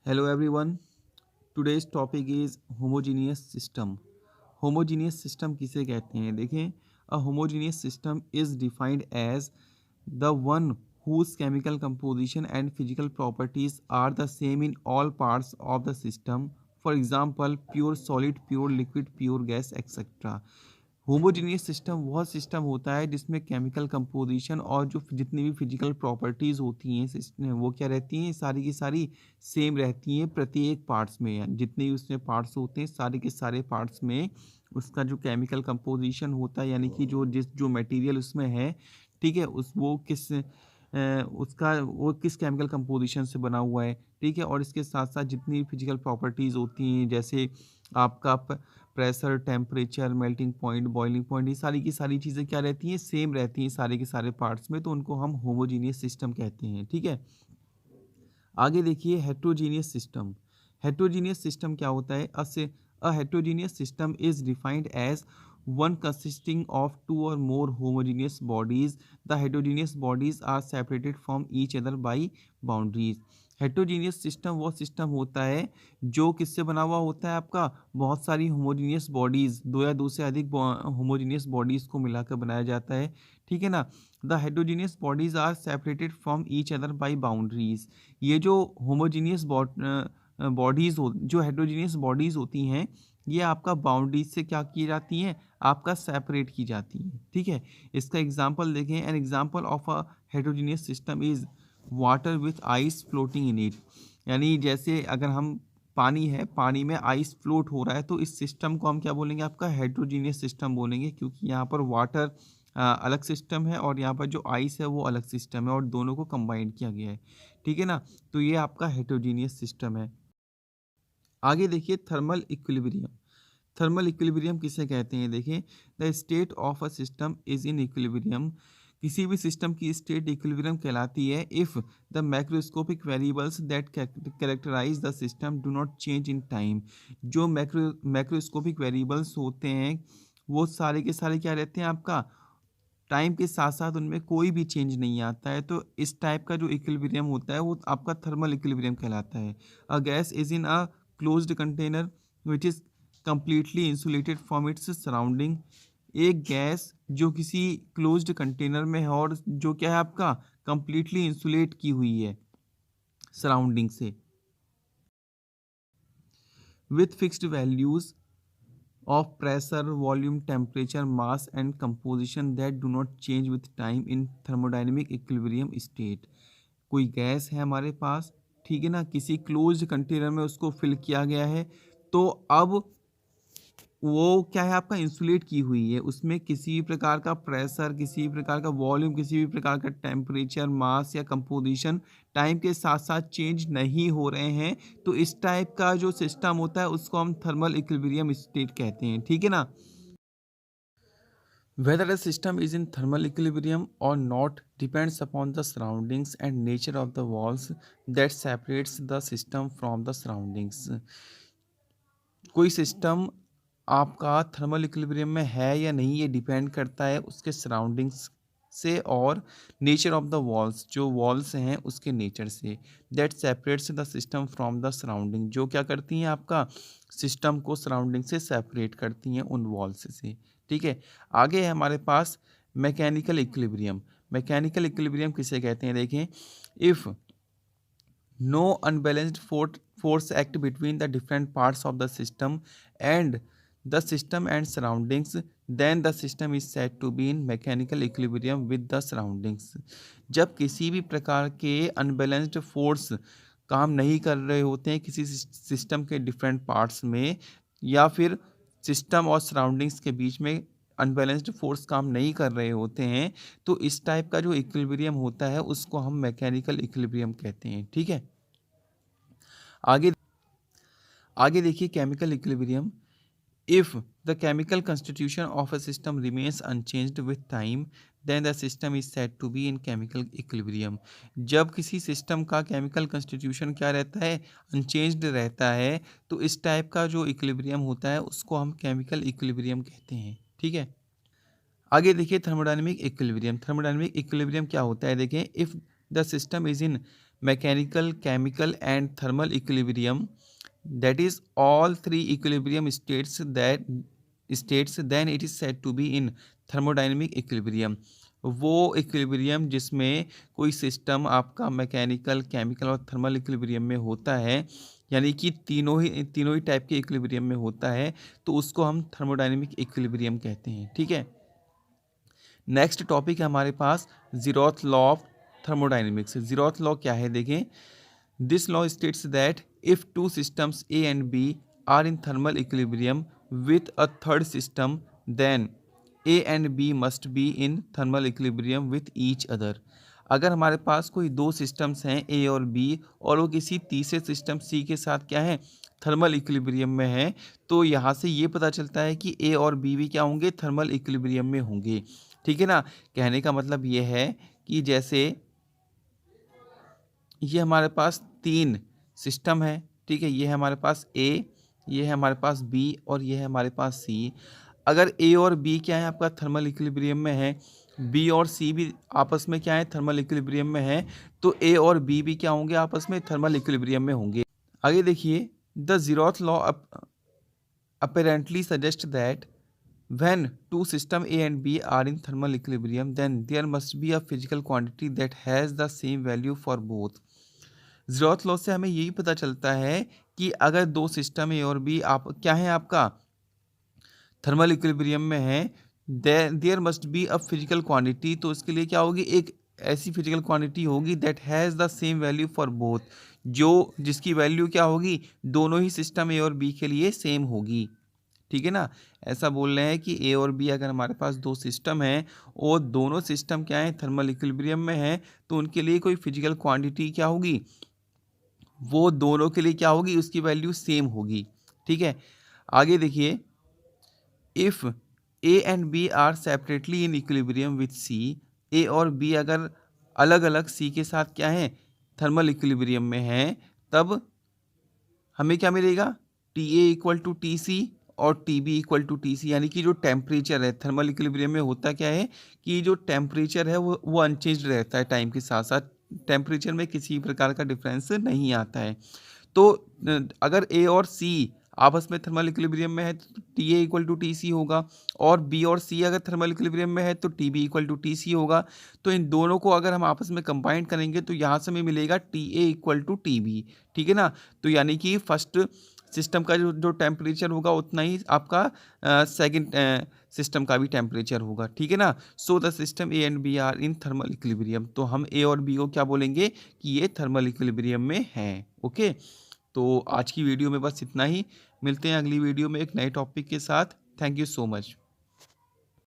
Hello everyone. Today's topic is homogeneous system. Homogeneous system किसे कहते हैं? देखें, a homogeneous system is defined as the one whose chemical composition and physical properties are the same in all parts of the system. For example, pure solid, pure liquid, pure gas, etc. Homogeneous system वह system होता है जिसमें chemical composition और जो जितनी भी physical properties होती हैं वो क्या रहती हैं, सारी की सारी सेम रहती हैं प्रत्येक पार्ट्स में। यानी जितने भी उसमें पार्ट्स होते हैं सारे के सारे पार्ट्स में उसका जो केमिकल कंपोजिशन होता है, यानी कि जो मटेरियल उसमें है, ठीक है, उसका वो किस केमिकल कंपोजिशन से बना हुआ है, ठीक है। और इसके साथ साथ जितनी फिजिकल प्रॉपर्टीज़ होती हैं, जैसे आपका pressure, temperature, melting point, boiling point, ये सारी की सारी चीज़ें क्या रहती हैं, सेम रहती हैं सारे के सारे पार्ट्स में, तो उनको हम होमोजीनियस सिस्टम कहते हैं, ठीक है। आगे देखिए हेट्रोजीनियस सिस्टम। हेट्रोजीनियस सिस्टम क्या होता है? A heterogeneous system is defined as one consisting of two or more homogeneous bodies. The heterogeneous bodies are separated from each other by boundaries. Heterogeneous system वो सिस्टम होता है जो किससे बना हुआ होता है? आपका बहुत सारी होमोजीनियस बॉडीज़, दो या दो से अधिक होमोजीनियस बॉडीज़ को मिलाकर बनाया जाता है, ठीक है ना। The heterogeneous bodies are separated from each other by boundaries. ये जो होमोजीनियस बॉडीज़ हो जो हेट्रोजीनियस बॉडीज़ होती हैं, ये आपका बाउंड्रीज से क्या की जाती हैं? आपका सेपरेट की जाती हैं, ठीक है। इसका एग्जांपल देखें। An example of a heterogeneous system is water with ice floating in it. यानी जैसे अगर हम पानी है, पानी में आइस फ्लोट हो रहा है, तो इस सिस्टम को हम क्या बोलेंगे? आपका हेट्रोजीनियस सिस्टम बोलेंगे, क्योंकि यहाँ पर वाटर अलग सिस्टम है और यहाँ पर जो आइस है वो अलग सिस्टम है और दोनों को कंबाइंड किया गया है, ठीक है ना। तो ये आपका हेट्रोजीनियस सिस्टम है। आगे देखिए थर्मल इक्विलिब्रियम। थर्मल इक्विलिब्रियम किसे कहते हैं? देखें, the state of a system is in equilibrium. किसी भी सिस्टम की स्टेट इक्विलिब्रियम कहलाती है if the macroscopic variables that characterise the system do not change in time. जो मैक्रोस्कोपिक वेरिएबल्स होते हैं वो सारे के सारे क्या रहते हैं? आपका टाइम के साथ साथ उनमें कोई भी चेंज नहीं आता है, तो इस टाइप का जो इक्विलिब्रियम होता है वो आपका थर्मल इक्विलिब्रियम कहलाता है। A gas is in a closed container which is completely insulated from its surrounding. एक गैस जो किसी क्लोज्ड कंटेनर में है और जो क्या है आपका कंप्लीटली इंसुलेट की हुई है सराउंडिंग से, with fixed values of pressure, volume, temperature, mass and composition that do not change with time in thermodynamic equilibrium state। कोई गैस है हमारे पास, ठीक है ना, किसी क्लोज्ड कंटेनर में उसको फिल किया गया है, तो अब वो क्या है? आपका इंसुलेट की हुई है, उसमें किसी भी प्रकार का प्रेशर, किसी भी प्रकार का वॉल्यूम, किसी भी प्रकार का टेम्परेचर, मास या कंपोजिशन टाइम के साथ साथ चेंज नहीं हो रहे हैं। तो इस टाइप का जो सिस्टम होता है उसको हम थर्मल इक्विलिब्रियम स्टेट कहते हैं, ठीक है ना। Whether a system is in thermal equilibrium or not depends upon the surroundings and nature of the walls that separates the system from the surroundings। कोई सिस्टम आपका थर्मल इक्विलिब्रियम में है या नहीं, ये डिपेंड करता है उसके सराउंडिंग्स से और नेचर ऑफ द वॉल्स, जो वॉल्स हैं उसके नेचर से। That separates the system from the surrounding, जो क्या करती हैं? आपका सिस्टम को सराउंडिंग से सेपरेट करती हैं उन वॉल्स से, ठीक है। आगे है हमारे पास मैकेनिकल इक्विलिब्रियम। मैकेनिकल इक्विलिब्रियम किसे कहते हैं? देखें, if no unbalanced force act between the different parts of the system and the system and surroundings, then the system is said to be in mechanical equilibrium with the surroundings। जब किसी भी प्रकार के unbalanced force काम नहीं कर रहे होते हैं किसी सिस्टम के डिफरेंट पार्ट्स में, या फिर सिस्टम और सराउंडिंग्स के बीच में अनबैलेंस्ड फोर्स काम नहीं कर रहे होते हैं, तो इस टाइप का जो इक्विलिब्रियम होता है उसको हम मैकेनिकल इक्विलिब्रियम कहते हैं, ठीक है। आगे आगे देखिए chemical equilibrium. If the chemical constitution of a system remains unchanged with time then the system is said to be in chemical equilibrium. जब किसी सिस्टम का केमिकल कंस्टिट्यूशन क्या रहता है? अनचेंज्ड रहता है, तो इस टाइप का जो इक्विलिब्रियम होता है उसको हम केमिकल इक्विलिब्रियम कहते हैं, ठीक है। आगे देखिए थर्मोडायनेमिक इक्विलिब्रियम। थर्मोडायनेमिक इक्विलिब्रियम क्या होता है? देखें, if the system is in mechanical, chemical and thermal equilibrium, that is all three equilibrium states then it is said to be in thermodynamic equilibrium। वो इक्विलिब्रियम जिसमें कोई सिस्टम आपका mechanical, chemical और thermal equilibrium में होता है, यानी कि तीनों ही टाइप के इक्विलिब्रियम में होता है, तो उसको हम थर्मोडायनेमिक इक्विलिब्रियम कहते हैं। ठीक है, नेक्स्ट टॉपिक है हमारे पास zeroth law of thermodynamics. Zeroth law क्या है देखें। This law states that if two systems A and B are in thermal equilibrium with a third system then A and B must be in thermal equilibrium with each other. अगर हमारे पास कोई दो systems हैं ए और B और वो किसी तीसरे सिस्टम सी के साथ क्या है, थर्मल इक्विलिब्रियम में है, तो यहाँ से ये पता चलता है कि ए और बी भी क्या होंगे, थर्मल इक्विलिब्रियम में होंगे। ठीक है ना, कहने का मतलब ये है कि जैसे ये हमारे पास तीन सिस्टम है, ठीक है, ये है हमारे पास ए, ये है हमारे पास बी और ये है हमारे पास सी। अगर ए और बी क्या है आपका थर्मल इक्विलिब्रियम में है, बी और सी भी आपस में क्या है थर्मल इक्विलिब्रियम में है, तो ए और बी भी क्या होंगे आपस में थर्मल इक्विलिब्रियम में होंगे। आगे देखिए, the zeroth law apparently suggests that when two system A and B are in thermal equilibrium then there must be a physical quantity that has the same value for both। Zeroth law से हमें यही पता चलता है कि अगर दो system ए और बी आप क्या है आपका थर्मल इक्विलिब्रियम में है, there must be a physical quantity, तो इसके लिए क्या होगी, एक ऐसी फिजिकल क्वांटिटी होगी that has the same value for both, जो जिसकी वैल्यू क्या होगी दोनों ही सिस्टम ए और बी के लिए सेम होगी। ठीक है ना, ऐसा बोल रहे हैं कि ए और बी अगर हमारे पास दो सिस्टम हैं और दोनों सिस्टम क्या है थर्मल इक्विलिब्रियम में है, तो उनके लिए कोई फिजिकल क्वांटिटी क्या होगी, वो दोनों के लिए क्या होगी, उसकी वैल्यू सेम होगी। ठीक है, आगे देखिए, if A and B are separately in equilibrium with C, A और बी अगर अलग अलग सी के साथ क्या है थर्मल इक्विलिब्रियम में है, तब हमें क्या मिलेगा, T A equal to T C और T B equal to T C, यानी कि जो टेम्परेचर है थर्मल इक्विलिब्रियम में होता क्या है कि जो टेम्परेचर है वो अनचेंज्ड रहता है टाइम के साथ साथ, टेम्परेचर में किसी प्रकार का डिफरेंस नहीं आता है। तो अगर ए और सी आपस में थर्मल इक्विलिब्रियम में है तो T A equal to T C होगा, और बी और सी अगर थर्मल इक्विलिब्रियम में है तो T B equal to T C होगा। तो इन दोनों को अगर हम आपस में कंबाइन करेंगे तो यहाँ से हमें मिलेगा T A equal to T B. ठीक है ना, तो यानी कि फर्स्ट सिस्टम का जो टेम्परेचर होगा उतना ही आपका सेकंड सिस्टम का भी टेम्परेचर होगा। ठीक है ना, so the system A and B are in thermal equilibrium, तो हम ए और बी को क्या बोलेंगे कि ये थर्मल इक्विलिब्रियम में हैं। ओके, तो आज की वीडियो में बस इतना ही, मिलते हैं अगली वीडियो में एक नए टॉपिक के साथ। Thank you so much.